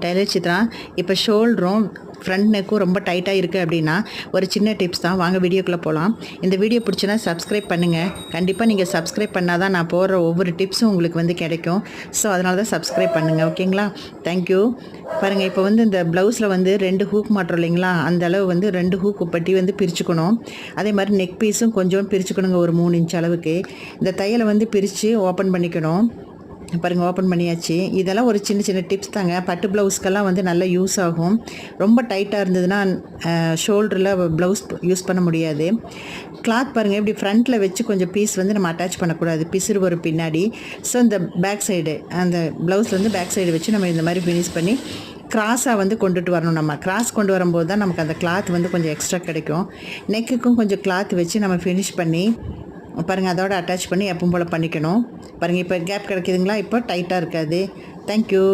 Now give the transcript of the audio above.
Taylor Chitra. இப்போ ஷோல்டரும் front நெக்கும் ரொம்ப டைட்டாக இருக்குது அப்படின்னா ஒரு சின்ன டிப்ஸ் தான். வாங்க வீடியோக்குள்ளே போகலாம். இந்த வீடியோ பிடிச்சினா சப்ஸ்கிரைப் பண்ணுங்கள். கண்டிப்பாக நீங்கள் சப்ஸ்கிரைப் பண்ணால் தான் நான் போடுற ஒவ்வொரு டிப்ஸும் உங்களுக்கு வந்து கிடைக்கும். ஸோ அதனால தான் சப்ஸ்கிரைப் பண்ணுங்கள். ஓகேங்களா? தேங்க்யூ. பாருங்கள், இப்போ வந்து இந்த ப்ளவுஸில் வந்து 2 ஹூக் மாட்டுறோம் இல்லைங்களா? அந்த அளவு வந்து 2 ஹூக் பட்டி வந்து பிரிச்சுக்கணும். அதே மாதிரி நெக் பீஸும் கொஞ்சம் பிரிச்சுக்கணுங்க, ஒரு 3 இன்ச் அளவுக்கு. இந்த தையலை வந்து பிரித்து ஓப்பன் பண்ணிக்கணும். பாருங்கள், ஓப்பன் பண்ணியாச்சு. இதெல்லாம் ஒரு சின்ன சின்ன டிப்ஸ் தாங்க. பட்டு ப்ளவுஸ்க்கெல்லாம் வந்து நல்லா யூஸ் ஆகும். ரொம்ப டைட்டாக இருந்ததுன்னா ஷோல்டரில் ப்ளவுஸ் யூஸ் பண்ண முடியாது. கிளாத் பாருங்கள், இப்படி ஃப்ரண்ட்டில் வச்சு கொஞ்சம் பீஸ் வந்து நம்ம அட்டாச் பண்ணக்கூடாது, பிசுறு வரும் பின்னாடி. ஸோ இந்த பேக் சைடு, அந்த ப்ளவுஸில் வந்து பேக் சைடு வச்சு நம்ம இந்த மாதிரி ஃபினிஷ் பண்ணி கிராஸாக வந்து கொண்டுட்டு வரணும். நம்ம கிராஸ் கொண்டு வரும்போது தான் நமக்கு அந்த கிளாத் வந்து கொஞ்சம் எக்ஸ்ட்ரா கிடைக்கும். நெக்குக்கும் கொஞ்சம் கிளாத் வச்சு நம்ம ஃபினிஷ் பண்ணி பாருங்கள், அதோட அட்டாச் பண்ணி எப்பவும் போல் பண்ணிக்கணும். பாருங்கள், இப்போ கேப் கிடைக்குதுங்களா? இப்போ டைட்டாக இருக்காது. தேங்க்யூ.